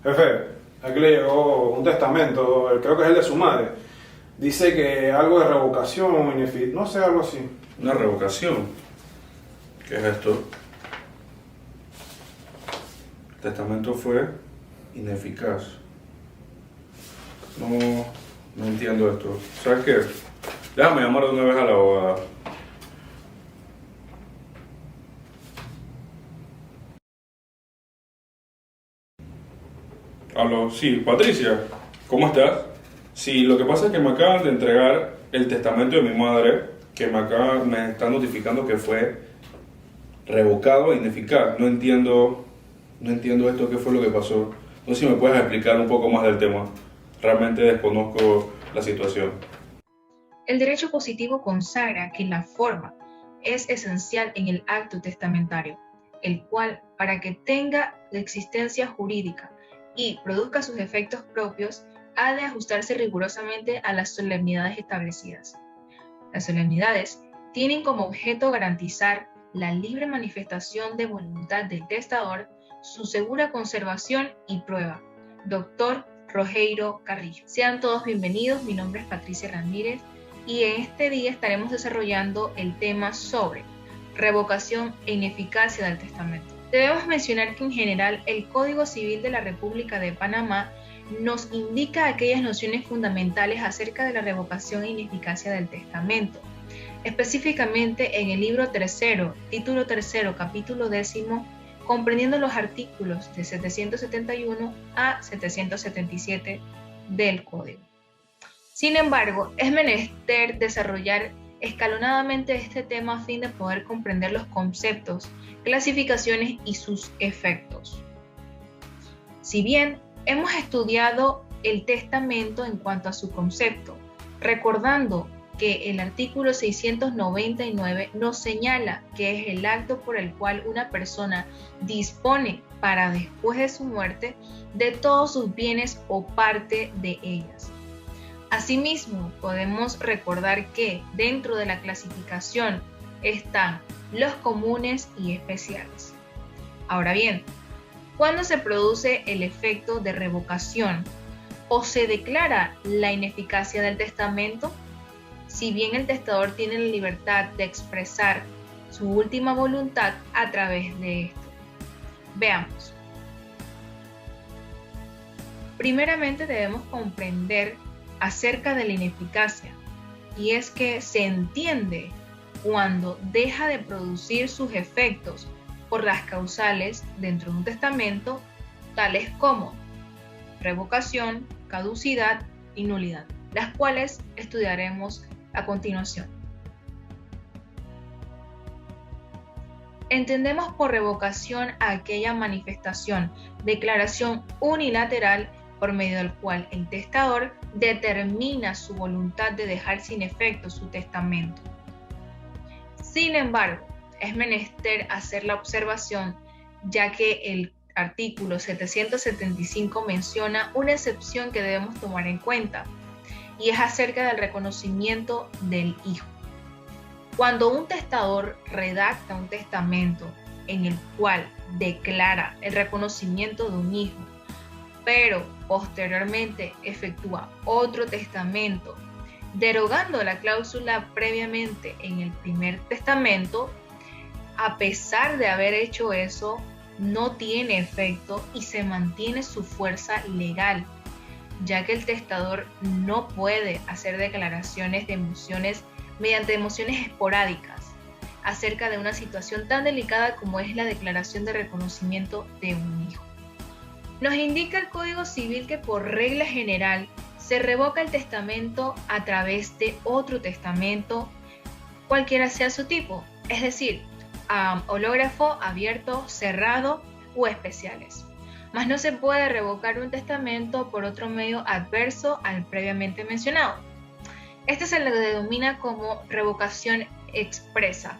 Jefe, aquí le llegó un testamento, creo que es el de su madre. Dice que algo de revocación, no sé, algo así. ¿Una revocación? ¿Qué es esto? El testamento fue ineficaz. No entiendo esto. ¿Sabes qué? Déjame llamar de una vez a la abogada. Aló, sí, Patricia, ¿cómo estás? Sí, lo que pasa es que me acaban de entregar el testamento de mi madre, que me están notificando que fue revocado e ineficaz. No entiendo esto, qué fue lo que pasó. No sé si me puedes explicar un poco más del tema. Realmente desconozco la situación. El derecho positivo consagra que la forma es esencial en el acto testamentario, el cual, para que tenga existencia jurídica y produzca sus efectos propios, ha de ajustarse rigurosamente a las solemnidades establecidas. Las solemnidades tienen como objeto garantizar la libre manifestación de voluntad del testador, su segura conservación y prueba. Doctor Rogeiro Carrillo. Sean todos bienvenidos, mi nombre es Patricia Ramírez y en este día estaremos desarrollando el tema sobre revocación e ineficacia del testamento. Debemos mencionar que en general el Código Civil de la República de Panamá nos indica aquellas nociones fundamentales acerca de la revocación e ineficacia del testamento. Específicamente en el libro tercero, título tercero, capítulo 10, comprendiendo los artículos de 771 a 777 del Código. Sin embargo, es menester desarrollar escalonadamente este tema a fin de poder comprender los conceptos, clasificaciones y sus efectos. Si bien hemos estudiado el testamento en cuanto a su concepto, recordando que el artículo 699 nos señala que es el acto por el cual una persona dispone para después de su muerte de todos sus bienes o parte de ellas. Asimismo, podemos recordar que dentro de la clasificación están los comunes y especiales. Ahora bien, ¿cuándo se produce el efecto de revocación o se declara la ineficacia del testamento? Si bien el testador tiene la libertad de expresar su última voluntad a través de esto. Veamos. Primeramente debemos comprender acerca de la ineficacia, y es que se entiende cuando deja de producir sus efectos por las causales dentro de un testamento, tales como revocación, caducidad y nulidad, las cuales estudiaremos a continuación. Entendemos por revocación a aquella manifestación, declaración unilateral por medio del cual el testador determina su voluntad de dejar sin efecto su testamento. Sin embargo, es menester hacer la observación, ya que el artículo 775 menciona una excepción que debemos tomar en cuenta, y es acerca del reconocimiento del hijo. Cuando un testador redacta un testamento en el cual declara el reconocimiento de un hijo, pero posteriormente efectúa otro testamento, derogando la cláusula previamente en el primer testamento, a pesar de haber hecho eso, no tiene efecto y se mantiene su fuerza legal, ya que el testador no puede hacer declaraciones de emociones mediante emociones esporádicas acerca de una situación tan delicada como es la declaración de reconocimiento de un hijo. Nos indica el Código Civil que por regla general se revoca el testamento a través de otro testamento, cualquiera sea su tipo, es decir, hológrafo, abierto, cerrado o especiales. Mas no se puede revocar un testamento por otro medio adverso al previamente mencionado. Este se le denomina como revocación expresa.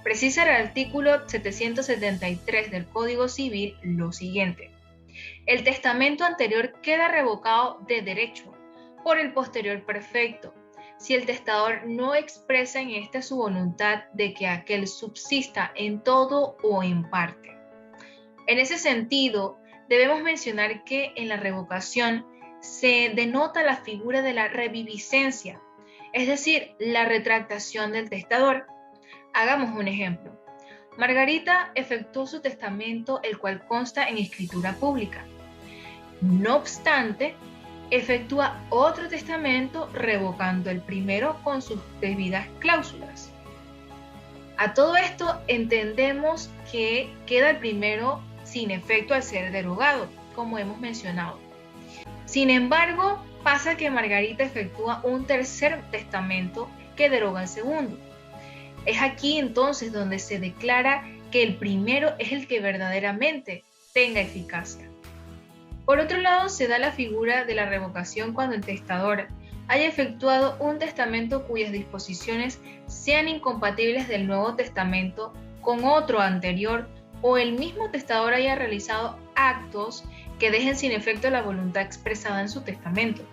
Precisa el artículo 773 del Código Civil lo siguiente: el testamento anterior queda revocado de derecho por el posterior perfecto, si el testador no expresa en este su voluntad de que aquel subsista en todo o en parte. En ese sentido, debemos mencionar que en la revocación se denota la figura de la reviviscencia, es decir, la retractación del testador. Hagamos un ejemplo. Margarita efectuó su testamento, el cual consta en escritura pública. No obstante, efectúa otro testamento revocando el primero con sus debidas cláusulas. A todo esto entendemos que queda el primero sin efecto al ser derogado, como hemos mencionado. Sin embargo, pasa que Margarita efectúa un tercer testamento que deroga el segundo. Es aquí entonces donde se declara que el primero es el que verdaderamente tenga eficacia. Por otro lado, se da la figura de la revocación cuando el testador haya efectuado un testamento cuyas disposiciones sean incompatibles del Nuevo Testamento con otro anterior, o el mismo testador haya realizado actos que dejen sin efecto la voluntad expresada en su testamento.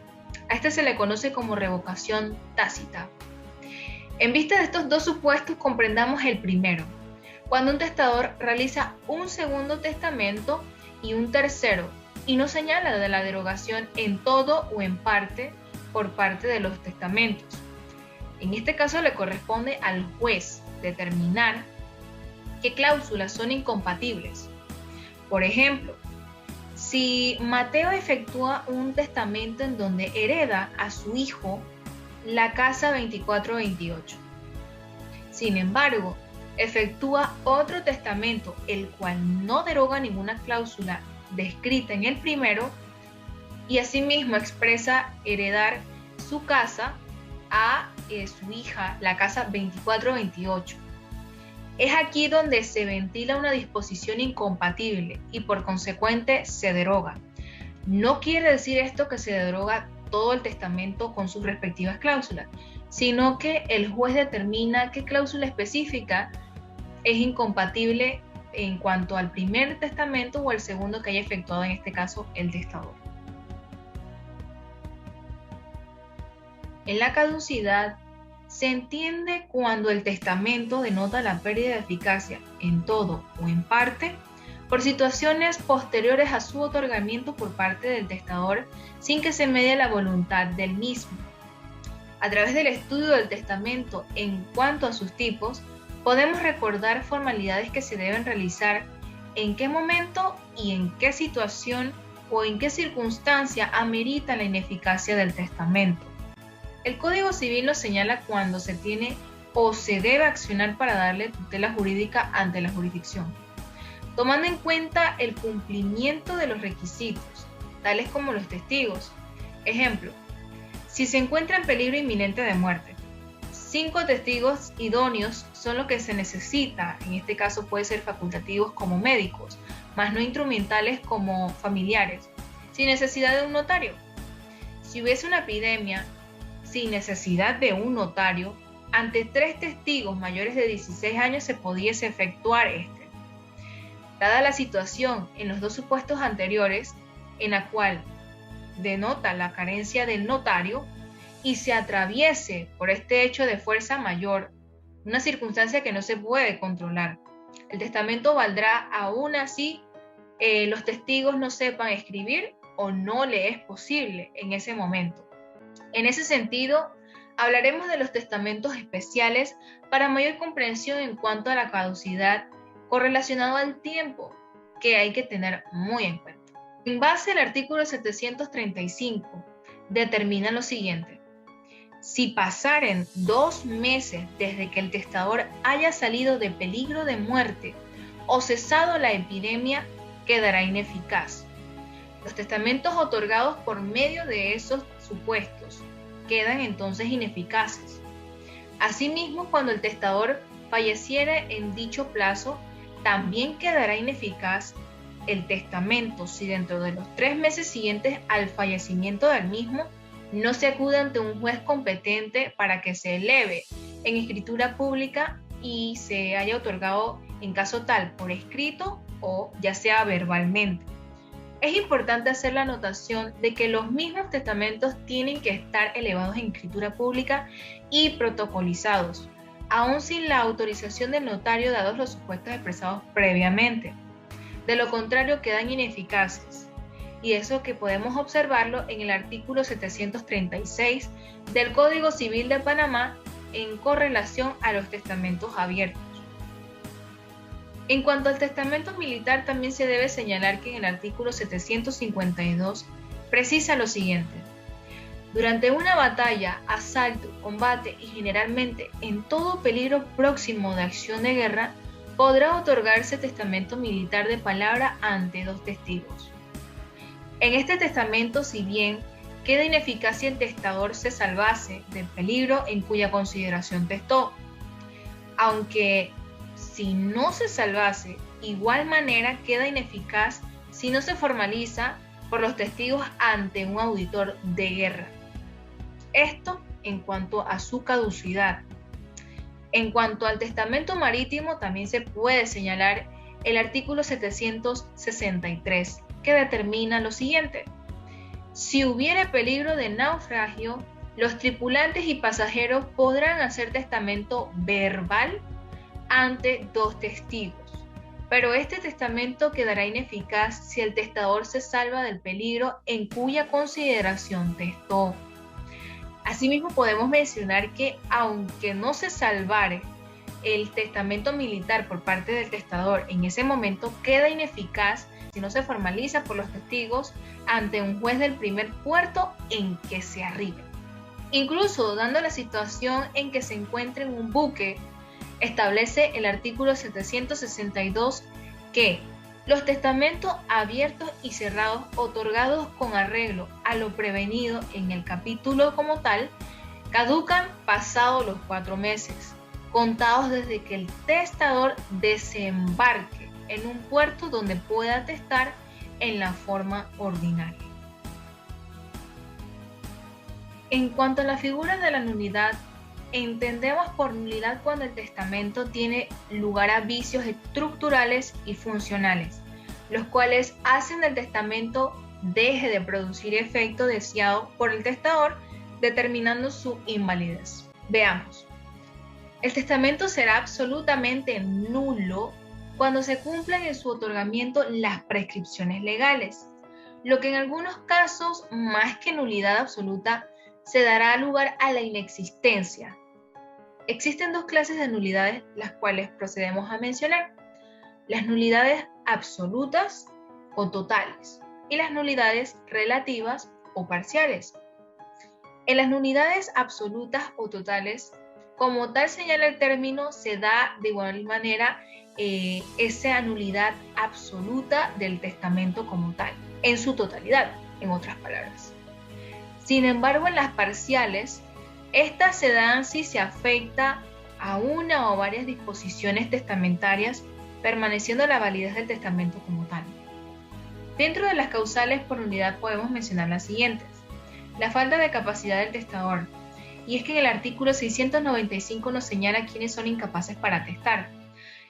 A este se le conoce como revocación tácita. En vista de estos dos supuestos, comprendamos el primero, cuando un testador realiza un segundo testamento y un tercero, y no señala de la derogación en todo o en parte por parte de los testamentos. En este caso le corresponde al juez determinar qué cláusulas son incompatibles. Por ejemplo, si Mateo efectúa un testamento en donde hereda a su hijo la casa 2428, sin embargo, efectúa otro testamento el cual no deroga ninguna cláusula descrita en el primero, y asimismo expresa heredar su casa a su hija, la casa 2428. Es aquí donde se ventila una disposición incompatible y por consecuente se deroga. No quiere decir esto que se deroga todo el testamento con sus respectivas cláusulas, sino que el juez determina qué cláusula específica es incompatible en cuanto al primer testamento o al segundo que haya efectuado, en este caso, el testador. En la caducidad se entiende cuando el testamento denota la pérdida de eficacia en todo o en parte por situaciones posteriores a su otorgamiento por parte del testador sin que se medie la voluntad del mismo. A través del estudio del testamento en cuanto a sus tipos, podemos recordar formalidades que se deben realizar, en qué momento y en qué situación o en qué circunstancia amerita la ineficacia del testamento. El Código Civil nos señala cuando se tiene o se debe accionar para darle tutela jurídica ante la jurisdicción, tomando en cuenta el cumplimiento de los requisitos, tales como los testigos. Ejemplo, si se encuentra en peligro inminente de muerte, 5 testigos idóneos son lo que se necesita, en este caso puede ser facultativos como médicos, más no instrumentales como familiares, sin necesidad de un notario. Si hubiese una epidemia, sin necesidad de un notario, ante 3 testigos mayores de 16 años se pudiese efectuar este. Dada la situación en los dos supuestos anteriores, en la cual denota la carencia del notario, y se atraviese por este hecho de fuerza mayor, una circunstancia que no se puede controlar, el testamento valdrá aún así los testigos no sepan escribir o no le es posible en ese momento. En ese sentido, hablaremos de los testamentos especiales para mayor comprensión en cuanto a la caducidad correlacionado al tiempo, que hay que tener muy en cuenta. En base al artículo 735, determina lo siguiente: si pasaren 2 meses desde que el testador haya salido de peligro de muerte o cesado la epidemia, quedará ineficaz. Los testamentos otorgados por medio de esos supuestos quedan entonces ineficaces. Asimismo, cuando el testador falleciere en dicho plazo, también quedará ineficaz el testamento si dentro de los 3 meses siguientes al fallecimiento del mismo no se acude ante un juez competente para que se eleve en escritura pública y se haya otorgado en caso tal por escrito o ya sea verbalmente. Es importante hacer la anotación de que los mismos testamentos tienen que estar elevados en escritura pública y protocolizados, aun sin la autorización del notario dados los supuestos expresados previamente. De lo contrario, quedan ineficaces. Y eso que podemos observarlo en el artículo 736 del Código Civil de Panamá en correlación a los testamentos abiertos. En cuanto al testamento militar, también se debe señalar que en el artículo 752 precisa lo siguiente: durante una batalla, asalto, combate y generalmente en todo peligro próximo de acción de guerra, podrá otorgarse testamento militar de palabra ante 2 testigos. En este testamento, si bien queda ineficaz si el testador se salvase del peligro en cuya consideración testó, aunque si no se salvase, igual manera queda ineficaz si no se formaliza por los testigos ante un auditor de guerra. Esto en cuanto a su caducidad. En cuanto al testamento marítimo, también se puede señalar el artículo 763, que determina lo siguiente: si hubiere peligro de naufragio, los tripulantes y pasajeros podrán hacer testamento verbal ante 2 testigos, pero este testamento quedará ineficaz si el testador se salva del peligro en cuya consideración testó. Asimismo, podemos mencionar que aunque no se salvare el testamento militar por parte del testador, en ese momento queda ineficaz si no se formaliza por los testigos ante un juez del primer puerto en que se arribe. Incluso dando la situación en que se encuentre en un buque, establece el artículo 762 que los testamentos abiertos y cerrados otorgados con arreglo a lo prevenido en el capítulo como tal, caducan pasados los 4 meses, contados desde que el testador desembarque en un puerto donde pueda testar en la forma ordinaria. En cuanto a la figura de la nulidad, entendemos por nulidad cuando el testamento tiene lugar a vicios estructurales y funcionales, los cuales hacen del testamento deje de producir efecto deseado por el testador, determinando su invalidez. Veamos. El testamento será absolutamente nulo cuando se cumplan en su otorgamiento las prescripciones legales, lo que en algunos casos, más que nulidad absoluta, se dará lugar a la inexistencia. Existen 2 clases de nulidades, las cuales procedemos a mencionar: las nulidades absolutas o totales y las nulidades relativas o parciales. En las nulidades absolutas o totales, como tal señala el término, se da de igual manera esa nulidad absoluta del testamento como tal, en su totalidad, en otras palabras. Sin embargo, en las parciales, estas se dan si se afecta a una o varias disposiciones testamentarias, permaneciendo la validez del testamento como tal. Dentro de las causales por nulidad podemos mencionar las siguientes: la falta de capacidad del testador, y es que en el artículo 695 nos señala quiénes son incapaces para testar,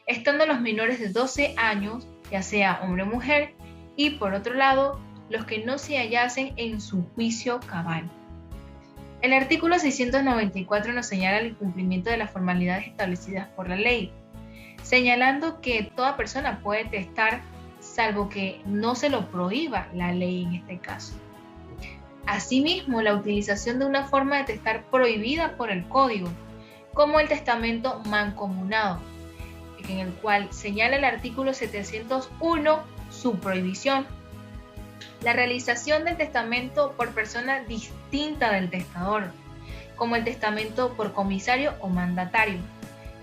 estando los menores de 12 años, ya sea hombre o mujer, y por otro lado, los que no se hallasen en su juicio cabal. El artículo 694 nos señala el incumplimiento de las formalidades establecidas por la ley, señalando que toda persona puede testar salvo que no se lo prohíba la ley en este caso. Asimismo, la utilización de una forma de testar prohibida por el Código, como el testamento mancomunado, en el cual señala el artículo 701 su prohibición. La realización del testamento por persona distinta del testador, como el testamento por comisario o mandatario,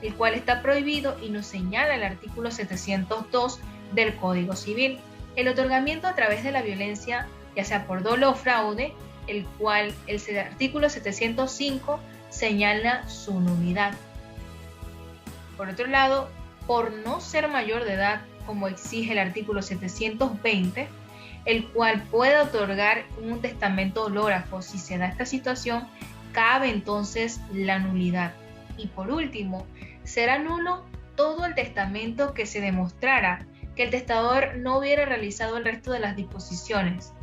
el cual está prohibido y nos señala el artículo 702 del Código Civil. El otorgamiento a través de la violencia, ya sea por dolo o fraude, el cual el artículo 705 señala su nulidad. Por otro lado, por no ser mayor de edad, como exige el artículo 720, el cual puede otorgar un testamento hológrafo. Si se da esta situación, cabe entonces la nulidad. Y por último, será nulo todo el testamento que se demostrara que el testador no hubiera realizado el resto de las disposiciones.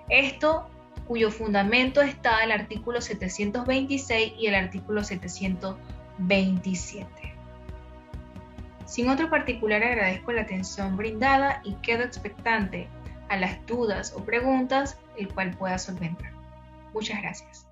Esto cuyo fundamento está el artículo 726 y el artículo 727. Sin otro particular, agradezco la atención brindada y quedo expectante a las dudas o preguntas el cual pueda solventar. Muchas gracias.